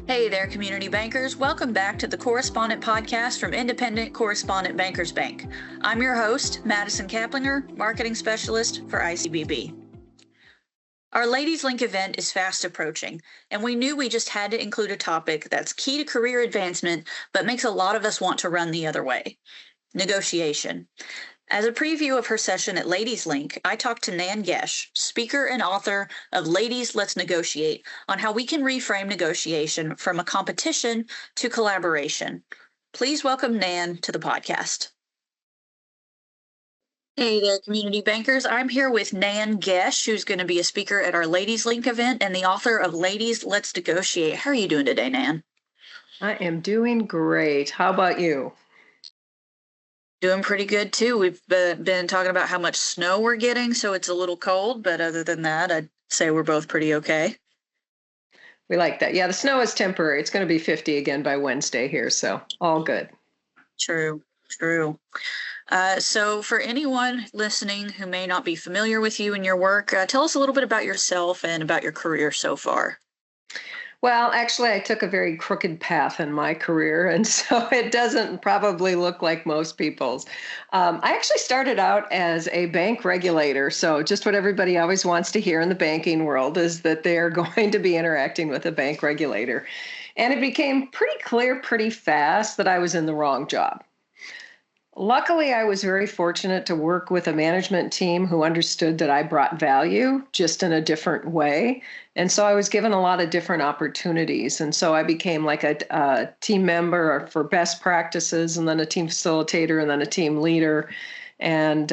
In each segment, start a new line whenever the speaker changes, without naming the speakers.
Hey there, community bankers. Welcome back to the Correspondent Podcast from Independent Correspondent Bankers Bank. I'm your host, Madison Kaplinger, Marketing Specialist for ICBB. Our Ladies Link event is fast approaching, and we knew we just had to include a topic that's key to career advancement, but makes a lot of us want to run the other way: negotiation. As a preview of her session at Ladies Link, I talked to Nan Gesche, speaker and author of Ladies, Let's Negotiate, on how we can reframe negotiation from a competition to collaboration. Please welcome Nan to the podcast. Hey there, community bankers. I'm here with Nan Gesche, who's going to be a speaker at our Ladies Link event and the author of Ladies, Let's Negotiate. How are you doing today, Nan?
I am doing great. How about you?
Doing pretty good too. We've been talking about how much snow we're getting, so it's a little cold, but other than that, I'd say we're both pretty okay.
We like that. Yeah, the snow is temporary. It's going to be 50 again by Wednesday here, so all good.
True. So for anyone listening who may not be familiar with you and your work, tell us a little bit about yourself and about your career so far.
Well, actually, I took a very crooked path in my career, and so it doesn't probably look like most people's. I actually started out as a bank regulator, so just what everybody always wants to hear in the banking world is that they're going to be interacting with a bank regulator. And it became pretty clear pretty fast that I was in the wrong job. Luckily, I was very fortunate to work with a management team who understood that I brought value just in a different way. And so I was given a lot of different opportunities. And so I became like a team member for best practices, and then a team facilitator, and then a team leader. And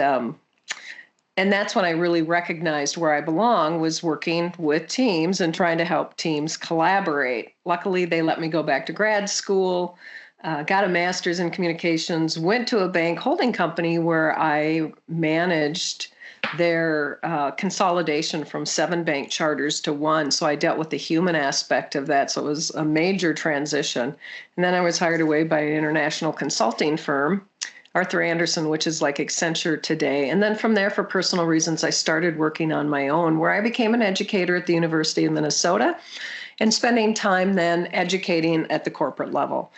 that's when I really recognized where I belong, was working with teams and trying to help teams collaborate. Luckily, they let me go back to grad school. Got a master's in communications, went to a bank holding company where I managed their consolidation from 7 bank charters to 1. So I dealt with the human aspect of that. So it was a major transition. And then I was hired away by an international consulting firm, Arthur Andersen, which is like Accenture today. And then from there, for personal reasons, I started working on my own, where I became an educator at the University of Minnesota and spending time then educating at the corporate level.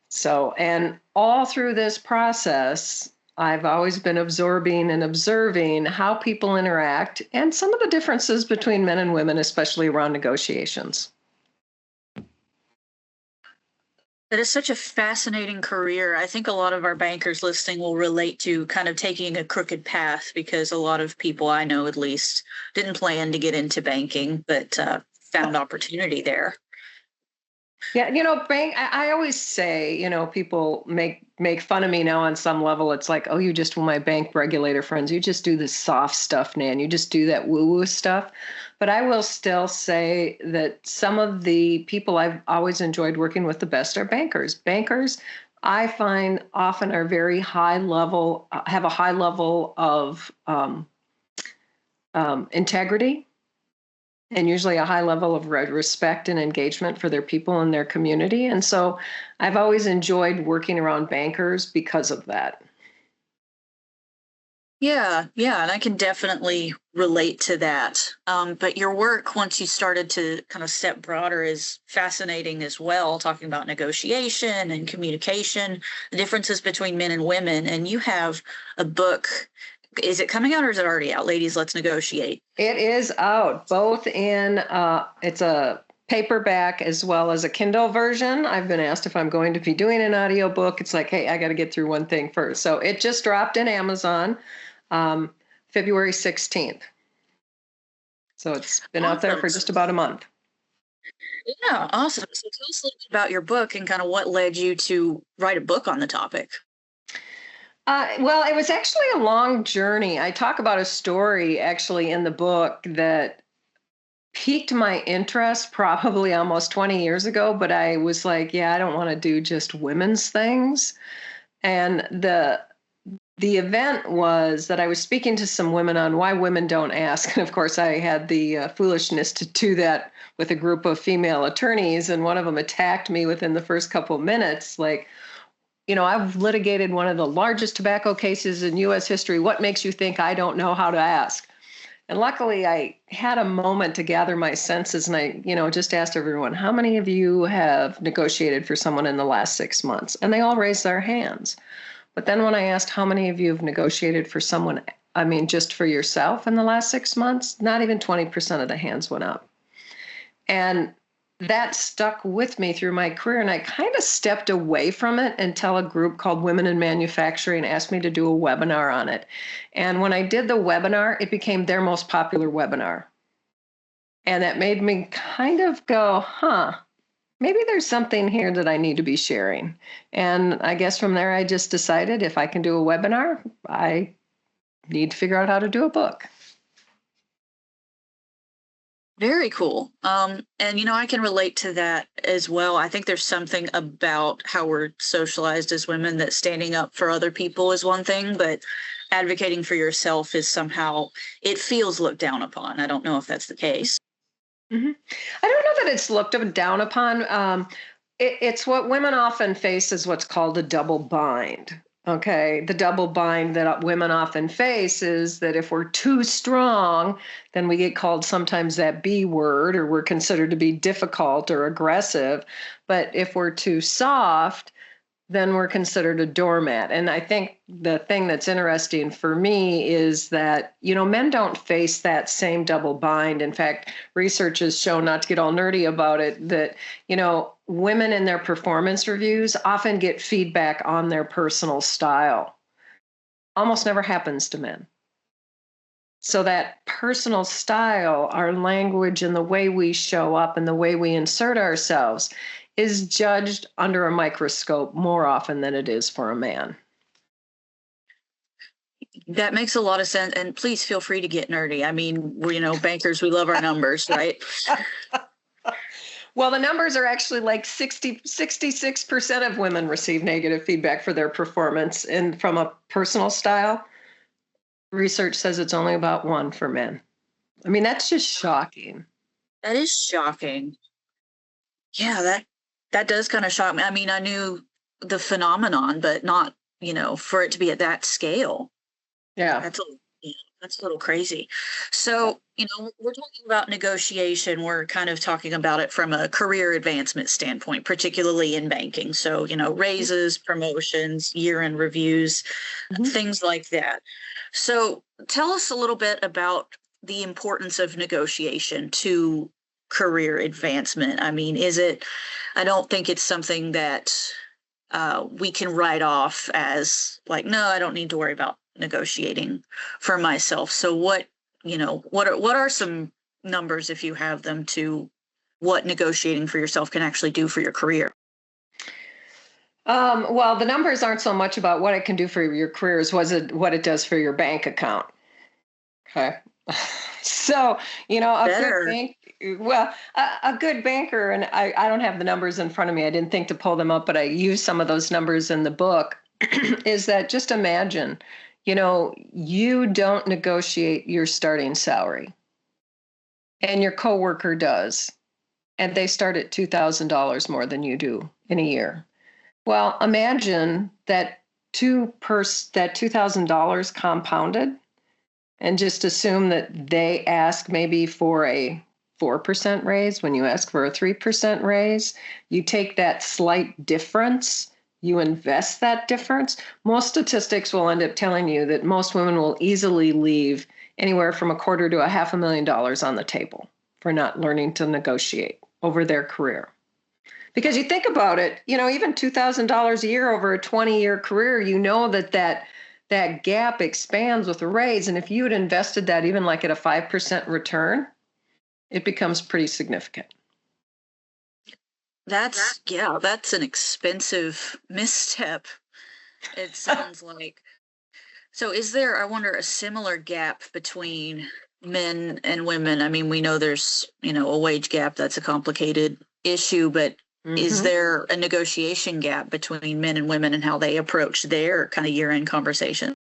So, and all through this process, I've always been absorbing and observing how people interact and some of the differences between men and women, especially around negotiations.
That is such a fascinating career. I think a lot of our bankers listening will relate to kind of taking a crooked path, because a lot of people I know, at least, didn't plan to get into banking, but found opportunity there.
Yeah, I always say, people make fun of me now on some level. It's like, oh, you just, my bank regulator friends, you just do the soft stuff, Nan. You just do that woo-woo stuff. But I will still say that some of the people I've always enjoyed working with the best are bankers. Bankers, I find, often are very high level, have a high level of integrity, and usually a high level of respect and engagement for their people and their community. And so I've always enjoyed working around bankers because of that.
Yeah, and I can definitely relate to that. But your work, once you started to kind of step broader, is fascinating as well, talking about negotiation and communication, the differences between men and women. And you have a book. Is it coming out or is it already out? Ladies, Let's Negotiate.
It is out, both in, it's a paperback as well as a Kindle version. I've been asked if I'm going to be doing an audiobook. It's like, hey, I got to get through one thing first. So it just dropped in Amazon February 16th. So it's been out there for just about a month.
Yeah, awesome. So tell us a little bit about your book and kind of what led you to write a book on the topic.
Well, it was actually a long journey. I talk about a story actually in the book that piqued my interest probably almost 20 years ago, but I was like, yeah, I don't want to do just women's things. And the event was that I was speaking to some women on why women don't ask. And of course, I had the foolishness to do that with a group of female attorneys. And one of them attacked me within the first couple of minutes, like, I've litigated one of the largest tobacco cases in U.S. history. What makes you think I don't know how to ask? And luckily, I had a moment to gather my senses, and I, just asked everyone, how many of you have negotiated for someone in the last 6 months? And they all raised their hands. But then when I asked how many of you have negotiated for someone, just for yourself in the last 6 months, not even 20% of the hands went up. And that stuck with me through my career. And I kind of stepped away from it until a group called Women in Manufacturing asked me to do a webinar on it. And when I did the webinar, it became their most popular webinar. And that made me kind of go, maybe there's something here that I need to be sharing. And I guess from there, I just decided if I can do a webinar, I need to figure out how to do a book.
Very cool. And I can relate to that as well. I think there's something about how we're socialized as women that standing up for other people is one thing, but advocating for yourself is somehow, it feels looked down upon. I don't know if that's the case.
Mm-hmm. I don't know that it's looked down upon. It's what women often face is what's called a double bind. Okay, the double bind that women often face is that if we're too strong, then we get called sometimes that B word, or we're considered to be difficult or aggressive. But if we're too soft, then we're considered a doormat. And I think the thing that's interesting for me is that, men don't face that same double bind. In fact, research has shown, not to get all nerdy about it, that, women in their performance reviews often get feedback on their personal style. Almost never happens to men. So that personal style, our language and the way we show up and the way we insert ourselves is judged under a microscope more often than it is for a man.
That makes a lot of sense. And please feel free to get nerdy. Bankers, we love our numbers, right?
Well, the numbers are actually like 66% of women receive negative feedback for their performance. And from a personal style, research says it's only about 1 for men. That's just shocking.
That is shocking. Yeah, that does kind of shock me. I knew the phenomenon, but not, for it to be at that scale.
Yeah.
That's a little crazy. So, we're talking about negotiation. We're kind of talking about it from a career advancement standpoint, particularly in banking. So, raises, promotions, year-end reviews, things like that. So tell us a little bit about the importance of negotiation to career advancement. I don't think it's something that we can write off as like, no, I don't need to worry about negotiating for myself. So what are some numbers, if you have them, to what negotiating for yourself can actually do for your career?
Well, the numbers aren't so much about what it can do for your career as what it does for your bank account. Okay. So, a good banker, and I don't have the numbers in front of me. I didn't think to pull them up, but I use some of those numbers in the book, is that just imagine, you don't negotiate your starting salary and your coworker does, and they start at $2,000 more than you do in a year. Well, imagine that $2,000 compounded, and just assume that they ask maybe for a 4% raise when you ask for a 3% raise. You take that slight difference, you invest that difference. Most statistics will end up telling you that most women will easily leave anywhere from $250,000 to $500,000 on the table for not learning to negotiate over their career. Because you think about it, even $2,000 a year over a 20-year career, that gap expands with a raise. And if you had invested that even like at a 5% return, it becomes pretty significant.
That's an expensive misstep, it sounds like. So is there, I wonder, a similar gap between men and women? We know there's, a wage gap. That's a complicated issue, but is there a negotiation gap between men and women and how they approach their kind of year-end conversation?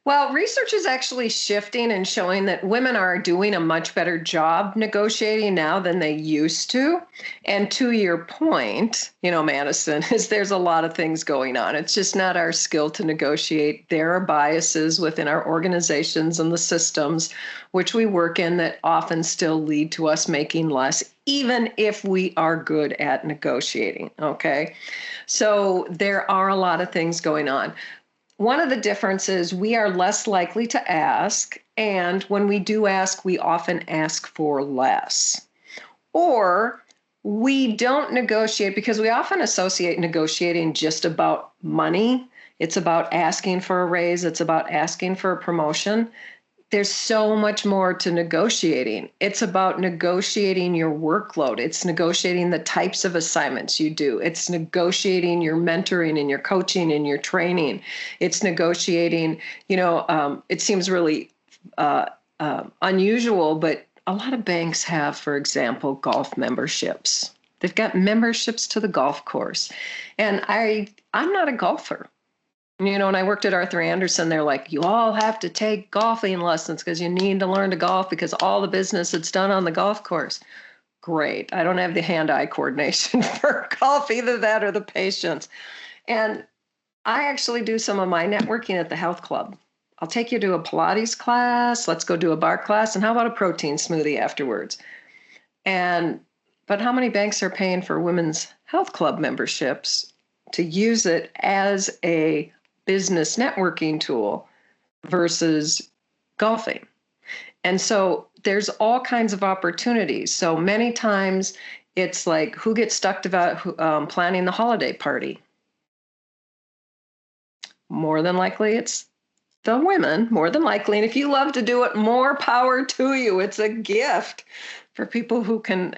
Well, research is actually shifting and showing that women are doing a much better job negotiating now than they used to. And to your point, Madison, is there's a lot of things going on. It's just not our skill to negotiate. There are biases within our organizations and the systems which we work in that often still lead to us making less, even if we are good at negotiating. Okay. So there are a lot of things going on. One of the differences, we are less likely to ask, and when we do ask, we often ask for less. Or we don't negotiate because we often associate negotiating just about money. It's about asking for a raise, it's about asking for a promotion. There's so much more to negotiating. It's about negotiating your workload. It's negotiating the types of assignments you do. It's negotiating your mentoring and your coaching and your training. It's negotiating, it seems really unusual, but a lot of banks have, for example, golf memberships. They've got memberships to the golf course. And I'm not a golfer. When I worked at Arthur Andersen, they're like, you all have to take golfing lessons because you need to learn to golf because all the business it's done on the golf course. Great. I don't have the hand-eye coordination for golf, either that or the patience. And I actually do some of my networking at the health club. I'll take you to a Pilates class. Let's go do a bar class. And how about a protein smoothie afterwards? But how many banks are paying for women's health club memberships to use it as a business networking tool versus golfing? And so there's all kinds of opportunities. So many times it's like, who gets stuck about planning the holiday party? More than likely it's the women, more than likely. And if you love to do it, more power to you. It's a gift for people who can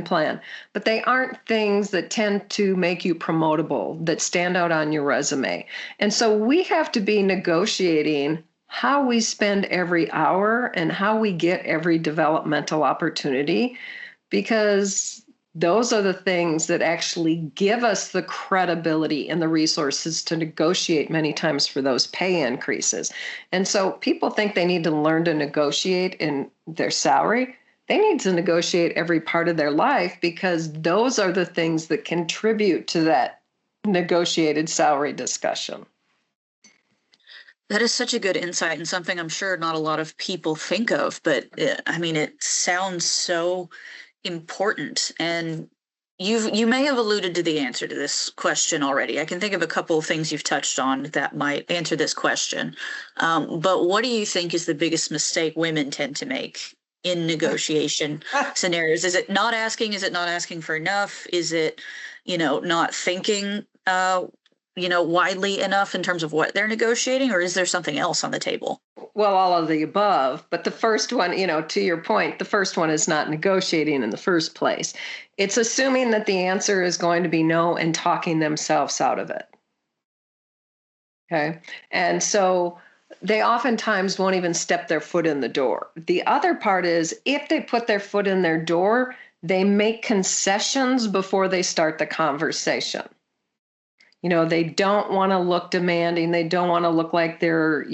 plan. But they aren't things that tend to make you promotable, that stand out on your resume. And so we have to be negotiating how we spend every hour and how we get every developmental opportunity, because those are the things that actually give us the credibility and the resources to negotiate many times for those pay increases. And so people think they need to learn to negotiate in their salary. They need to negotiate every part of their life, because those are the things that contribute to that negotiated salary discussion.
That is such a good insight, and something I'm sure not a lot of people think of, but it sounds so important. And you may have alluded to the answer to this question already. I can think of a couple of things you've touched on that might answer this question. But what do you think is the biggest mistake women tend to make in negotiation scenarios? Is it not asking? Is it not asking for enough? Is it, not thinking, widely enough in terms of what they're negotiating, or is there something else on the table?
Well, all of the above. But the first one, to your point, the first one is not negotiating in the first place. It's assuming that the answer is going to be no and talking themselves out of it. Okay. And so they oftentimes won't even step their foot in the door. The other part is, if they put their foot in their door, they make concessions before they start the conversation. They don't want to look demanding. They don't want to look like they're,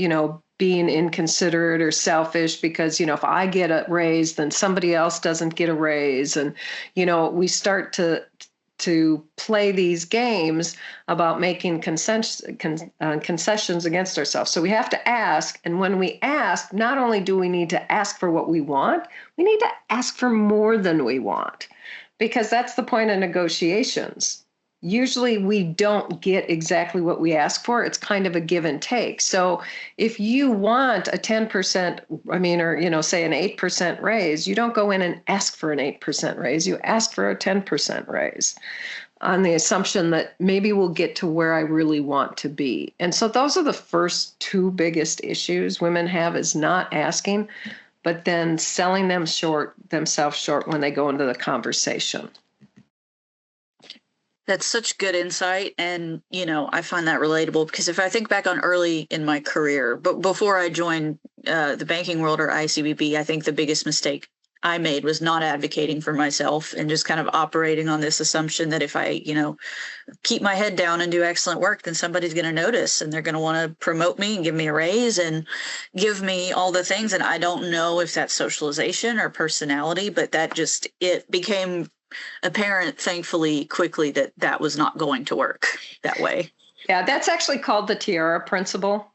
being inconsiderate or selfish because, if I get a raise, then somebody else doesn't get a raise. And, we start to play these games about making concessions against ourselves. So we have to ask. And when we ask, not only do we need to ask for what we want, we need to ask for more than we want, because that's the point of negotiations. Usually we don't get exactly what we ask for. It's kind of a give and take. So if you want a 10%, say an 8% raise, you don't go in and ask for an 8% raise. You ask for a 10% raise on the assumption that maybe we'll get to where I really want to be. And so those are the first two biggest issues women have, is not asking, but then selling themselves short when they go into the conversation.
That's such good insight. And, I find that relatable, because if I think back on early in my career, but before I joined the banking world or ICBB, I think the biggest mistake I made was not advocating for myself and just kind of operating on this assumption that if I, keep my head down and do excellent work, then somebody's going to notice and they're going to want to promote me and give me a raise and give me all the things. And I don't know if that's socialization or personality, but it became apparent, thankfully, quickly that that was not going to work that way.
Yeah, that's actually called the tiara principle.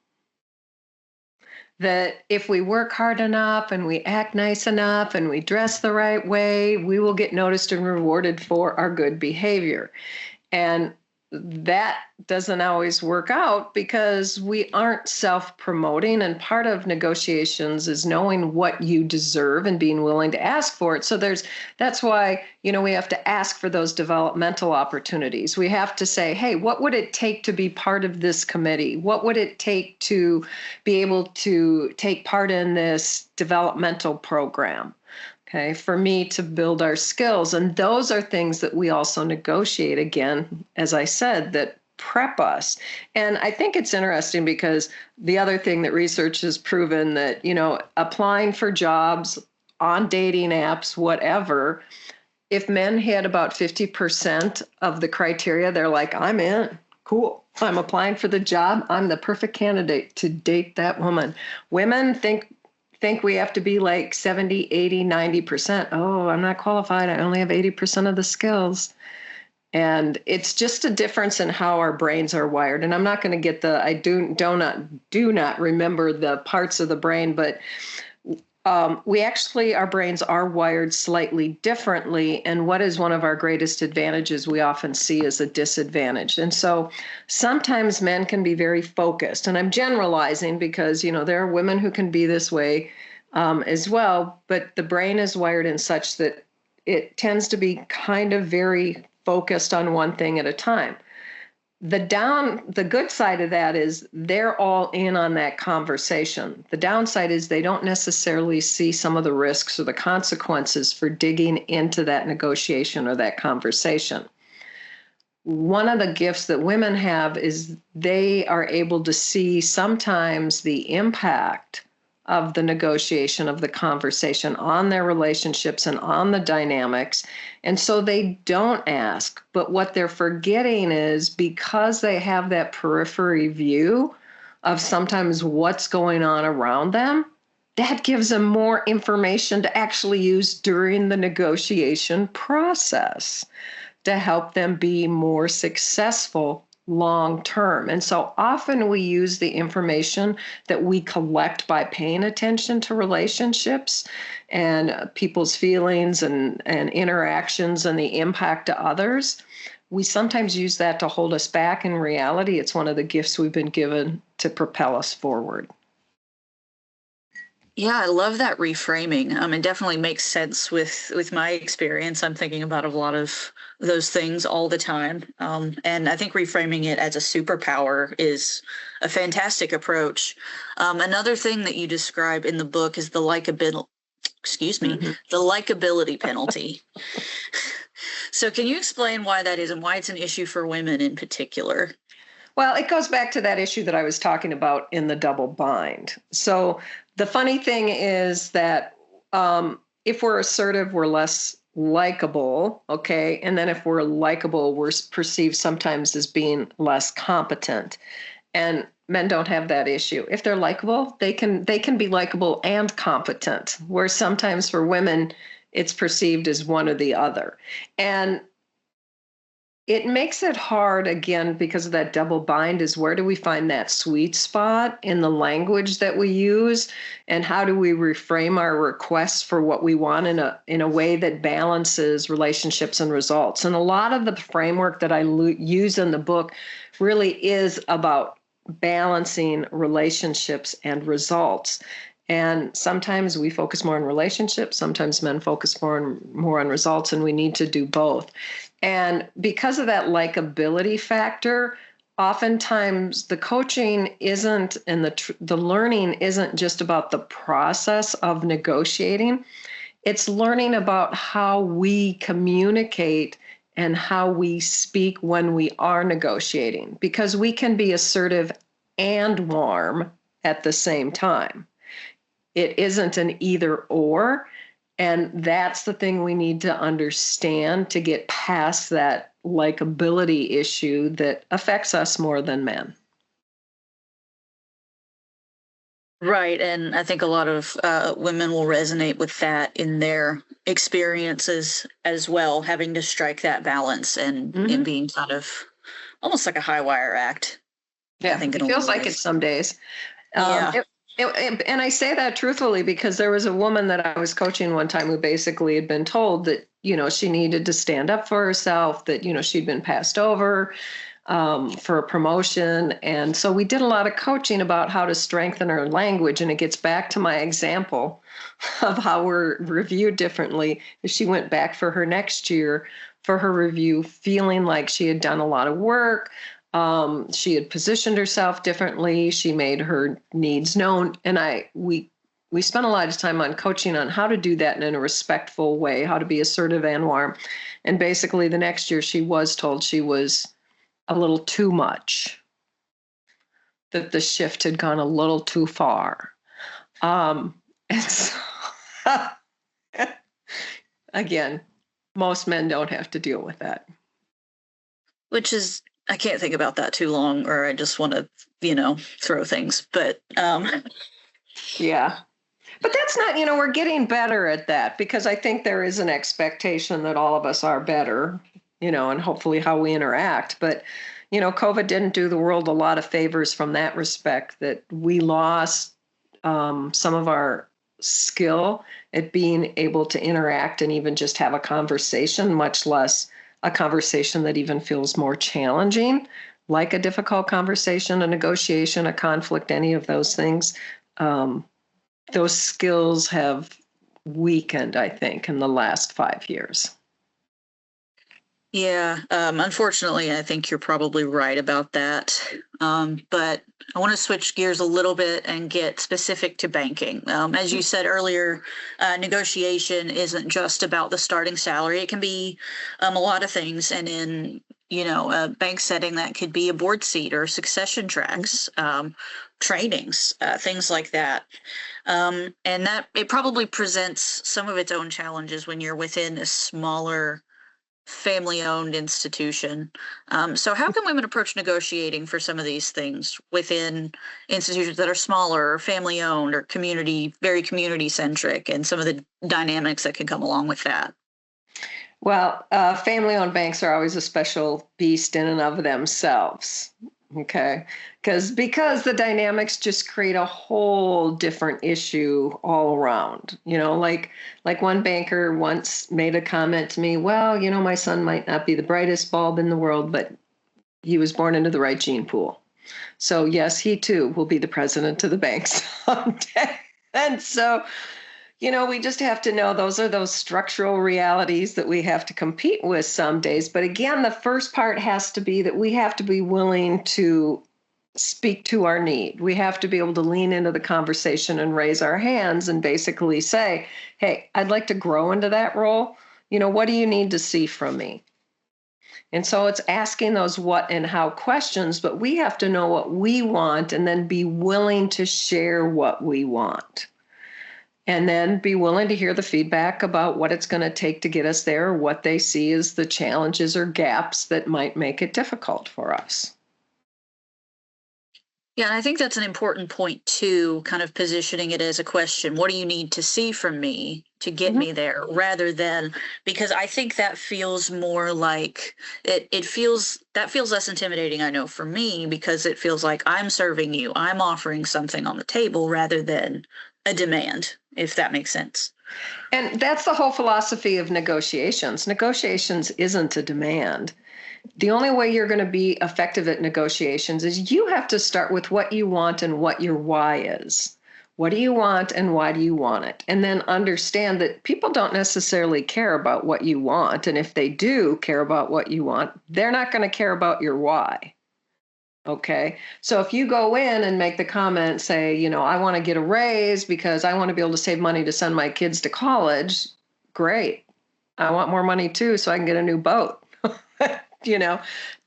That if we work hard enough and we act nice enough and we dress the right way, we will get noticed and rewarded for our good behavior. And that doesn't always work out because we aren't self-promoting. And part of negotiations is knowing what you deserve and being willing to ask for it. So that's why, we have to ask for those developmental opportunities. We have to say, hey, what would it take to be part of this committee? What would it take to be able to take part in this developmental program? Okay, for me to build our skills. And those are things that we also negotiate, again, as I said, that prep us. And I think it's interesting because the other thing that research has proven that, applying for jobs on dating apps, whatever, if men hit about 50% of the criteria, they're like, I'm in. Cool. I'm applying for the job. I'm the perfect candidate to date that woman. Women think we have to be like 70, 80, 90%. Oh, I'm not qualified. I only have 80% of the skills. And it's just a difference in how our brains are wired. And I'm not going to get I do not remember the parts of the brain, but our brains are wired slightly differently. And what is one of our greatest advantages we often see as a disadvantage. And so sometimes men can be very focused. And I'm generalizing because, there are women who can be this way as well. But the brain is wired in such that it tends to be kind of very focused on one thing at a time. The good side of that is they're all in on that conversation. The downside is they don't necessarily see some of the risks or the consequences for digging into that negotiation or that conversation. One of the gifts that women have is they are able to see sometimes the impact of the negotiation, of the conversation on their relationships and on the dynamics. And so they don't ask. But what they're forgetting is because they have that periphery view of sometimes what's going on around them, that gives them more information to actually use during the negotiation process to help them be more successful long term. And so often we use the information that we collect by paying attention to relationships and people's feelings and interactions and the impact to others. We sometimes use that to hold us back. In reality, it's one of the gifts we've been given to propel us forward.
Yeah, I love that reframing. It definitely makes sense with my experience. I'm thinking about a lot of those things all the time. And I think reframing it as a superpower is a fantastic approach. Another thing that you describe in the book is the likability penalty. So can you explain why that is and why it's an issue for women in particular?
Well, it goes back to that issue that I was talking about in the double bind. So the funny thing is that if we're assertive, we're less likable, okay? And then if we're likable, we're perceived sometimes as being less competent. And men don't have that issue. If they're likable, they can be likable and competent, where sometimes for women, it's perceived as one or the other. And it makes it hard, again, because of that double bind, is where do we find that sweet spot in the language that we use? And how do we reframe our requests for what we want in a way that balances relationships and results? And a lot of the framework that I use in the book really is about balancing relationships and results. And sometimes we focus more on relationships, sometimes men focus more on results, and we need to do both. And because of that likability factor, oftentimes the coaching isn't, and the learning isn't just about the process of negotiating. It's learning about how we communicate and how we speak when we are negotiating, because we can be assertive and warm at the same time. It isn't an either or. And that's the thing we need to understand to get past that likability issue that affects us more than men.
Right. And I think a lot of women will resonate with that in their experiences as well, having to strike that balance and it
Hmm.
being kind of almost like a high wire act, I
Yeah,
think, in
it
a lot
feels
of
like it
ways.
some days. Um,
Yeah.
it, and I say that truthfully because there was a woman that I was coaching one time who basically had been told that, she needed to stand up for herself, that, she'd been passed over for a promotion. And so we did a lot of coaching about how to strengthen her language. And it gets back to my example of how we're reviewed differently. She went back for her next year for her review, feeling like she had done a lot of work. She had positioned herself differently. She made her needs known. And we spent a lot of time on coaching on how to do that in a respectful way, how to be assertive and warm. And basically the next year she was told she was a little too much, that the shift had gone a little too far. And so, again, most men don't have to deal with that.
Which is, I can't think about that too long, or I just want to, throw things. But
Yeah. But that's not, we're getting better at that because I think there is an expectation that all of us are better, and hopefully how we interact. But, COVID didn't do the world a lot of favors from that respect, that we lost some of our skill at being able to interact and even just have a conversation, much less a conversation that even feels more challenging, like a difficult conversation, a negotiation, a conflict, any of those things. Those skills have weakened, I think, in the last 5 years.
yeah, unfortunately, I think you're probably right about that. But I want to switch gears a little bit and get specific to banking. As you said earlier, negotiation isn't just about the starting salary. It can be a lot of things. And in, a bank setting, that could be a board seat or succession tracks, trainings, things like that. And that it probably presents some of its own challenges when you're within a smaller family owned institution. So, how can women approach negotiating for some of these things within institutions that are smaller or family owned or very community centric, and some of the dynamics that can come along with that?
Well, family-owned banks are always a special beast in and of themselves. Okay, because the dynamics just create a whole different issue all around. Like one banker once made a comment to me. Well, my son might not be the brightest bulb in the world, but he was born into the right gene pool. So yes, he too will be the president of the bank someday. And so we just have to know those are those structural realities that we have to compete with some days. But again, the first part has to be that we have to be willing to speak to our need. We have to be able to lean into the conversation and raise our hands and basically say, hey, I'd like to grow into that role. What do you need to see from me? And so it's asking those what and how questions, but we have to know what we want and then be willing to share what we want. And then be willing to hear the feedback about what it's going to take to get us there, what they see as the challenges or gaps that might make it difficult for us.
Yeah, and I think that's an important point too, kind of positioning it as a question. What do you need to see from me to get
Mhm.
me there? Rather than, because I think that feels more like it feels that feels less intimidating, I know, for me, because it feels like I'm serving you, I'm offering something on the table rather than a demand, if that makes sense.
And that's the whole philosophy of negotiations. Negotiations isn't a demand. The only way you're going to be effective at negotiations is you have to start with what you want and what your why is. What do you want and why do you want it? And then understand that people don't necessarily care about what you want. And if they do care about what you want, they're not going to care about your why. Okay. So if you go in and make the comment, say, I want to get a raise because I want to be able to save money to send my kids to college, great. I want more money too, so I can get a new boat.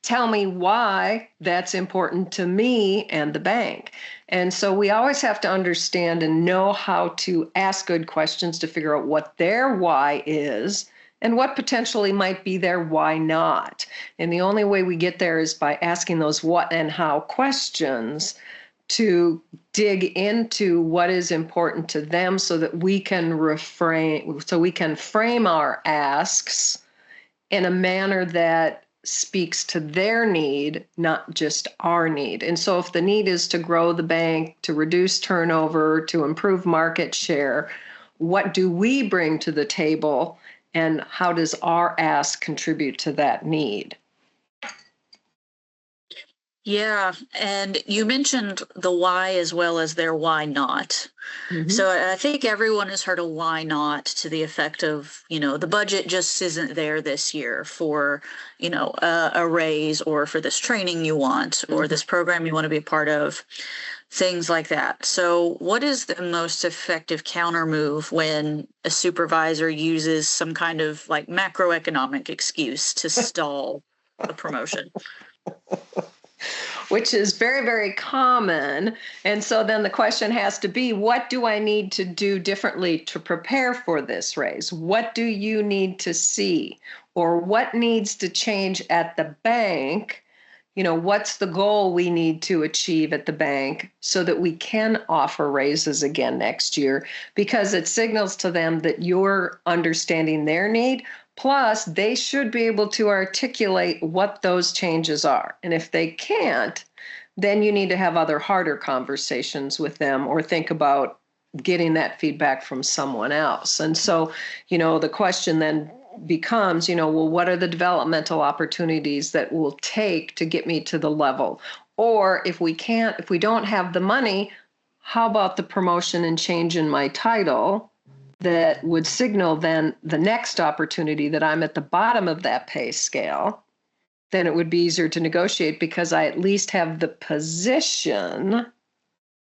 tell me why that's important to me and the bank. And so we always have to understand and know how to ask good questions to figure out what their why is and what potentially might be their why not. And the only way we get there is by asking those what and how questions to dig into what is important to them so that we can frame our asks in a manner that speaks to their need, not just our need. And so if the need is to grow the bank, to reduce turnover, to improve market share, what do we bring to the table and how does our ask contribute to that need?
Yeah, and you mentioned the why as well as their why not.
Mm-hmm.
So I think everyone has heard a why not to the effect of, the budget just isn't there this year for, a raise or for this training you want or this program you want to be a part of, things like that. So what is the most effective counter move when a supervisor uses some kind of like macroeconomic excuse to stall a promotion?
Which is very, very common. And so then the question has to be, what do I need to do differently to prepare for this raise? What do you need to see? Or what needs to change at the bank? What's the goal we need to achieve at the bank so that we can offer raises again next year? Because it signals to them that you're understanding their need. Plus, they should be able to articulate what those changes are. And if they can't, then you need to have other harder conversations with them or think about getting that feedback from someone else. And so, the question then becomes, well, what are the developmental opportunities that will take to get me to the level? Or if we don't have the money, how about the promotion and change in my title that would signal then the next opportunity that I'm at the bottom of that pay scale? Then it would be easier to negotiate because I at least have the position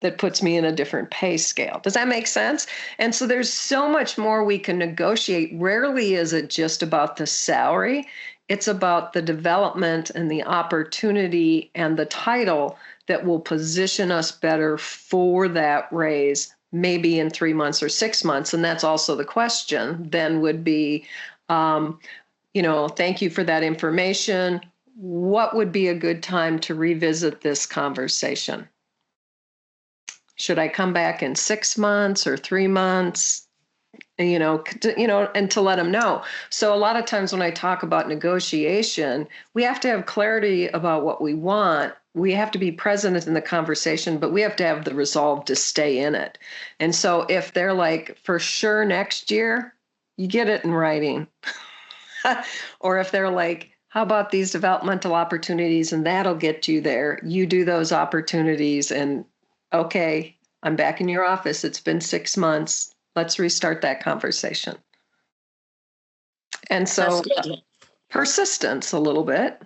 that puts me in a different pay scale. Does that make sense? And so there's so much more we can negotiate. Rarely is it just about the salary. It's about the development and the opportunity and the title that will position us better for that raise, maybe in 3 months or 6 months. And that's also the question then would be, thank you for that information. What would be a good time to revisit this conversation? Should I come back in 6 months or 3 months? And to let them know. So a lot of times when I talk about negotiation, we have to have clarity about what we want. We have to be present in the conversation, but we have to have the resolve to stay in it. And so if they're like, for sure next year, you get it in writing. Or if they're like, how about these developmental opportunities and that'll get you there. You do those opportunities and okay, I'm back in your office. It's been 6 months. Let's restart that conversation. And so persistence a little bit.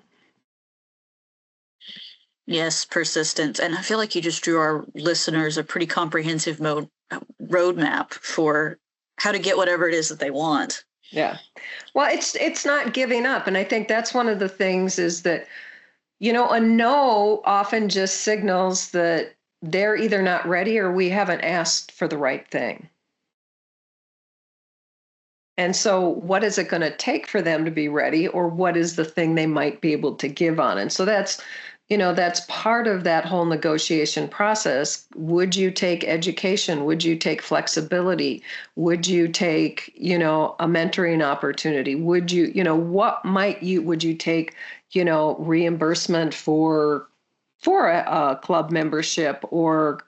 Yes, persistence. And I feel like you just drew our listeners a pretty comprehensive roadmap for how to get whatever it is that they want.
Yeah. Well, it's not giving up. And I think that's one of the things is that, a no often just signals that they're either not ready or we haven't asked for the right thing. And so what is it going to take for them to be ready, or what is the thing they might be able to give on? And so that's part of that whole negotiation process. Would you take education? Would you take flexibility? Would you take, a mentoring opportunity? Would you, would you take, reimbursement for a club membership or,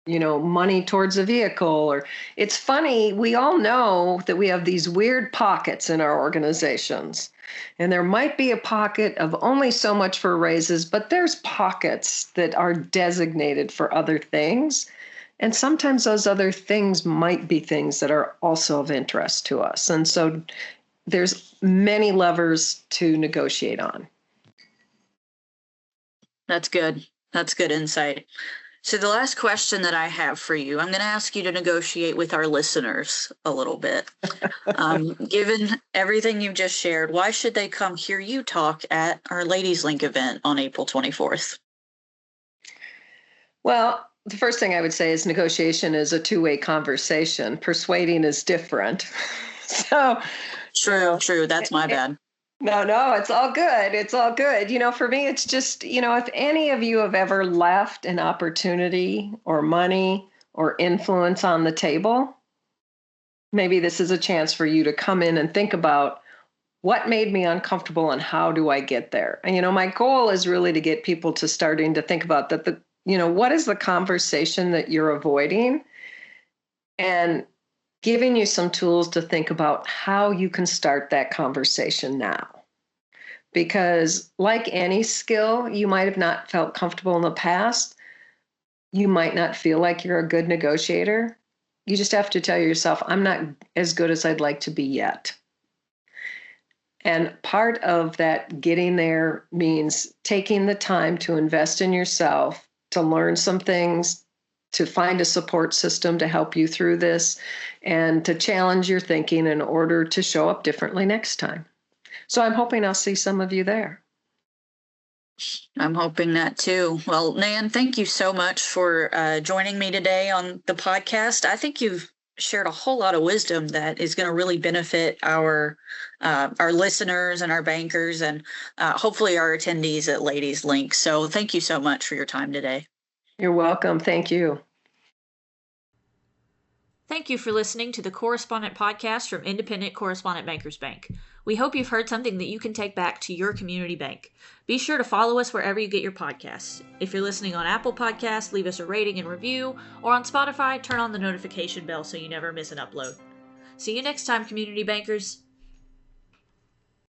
money towards a vehicle? Or it's funny, we all know that we have these weird pockets in our organizations. And there might be a pocket of only so much for raises, but there's pockets that are designated for other things. And sometimes those other things might be things that are also of interest to us. And so there's many levers to negotiate on.
That's good. That's good insight. So the last question that I have for you, I'm going to ask you to negotiate with our listeners a little bit. Given everything you've just shared, why should they come hear you talk at our Ladies Link event on April 24th?
Well, the first thing I would say is negotiation is a two-way conversation. Persuading is different. So,
True. That's my bad.
no, it's all good. It's all good. For me, it's just, if any of you have ever left an opportunity or money or influence on the table, maybe this is a chance for you to come in and think about what made me uncomfortable and how do I get there? And, my goal is really to get people to starting to think about that, what is the conversation that you're avoiding? And giving you some tools to think about how you can start that conversation now. Because like any skill, you might have not felt comfortable in the past. You might not feel like you're a good negotiator. You just have to tell yourself, I'm not as good as I'd like to be yet. And part of that getting there means taking the time to invest in yourself, to learn some things, to find a support system to help you through this, and to challenge your thinking in order to show up differently next time. So I'm hoping I'll see some of you there.
I'm hoping that too. Well, Nan, thank you so much for joining me today on the podcast. I think you've shared a whole lot of wisdom that is going to really benefit our listeners and our bankers and hopefully our attendees at Ladies Link. So thank you so much for your time today.
You're welcome. Thank you.
Thank you for listening to the Correspondent Podcast from Independent Correspondent Bankers Bank. We hope you've heard something that you can take back to your community bank. Be sure to follow us wherever you get your podcasts. If you're listening on Apple Podcasts, leave us a rating and review, or on Spotify, turn on the notification bell so you never miss an upload. See you next time, community bankers.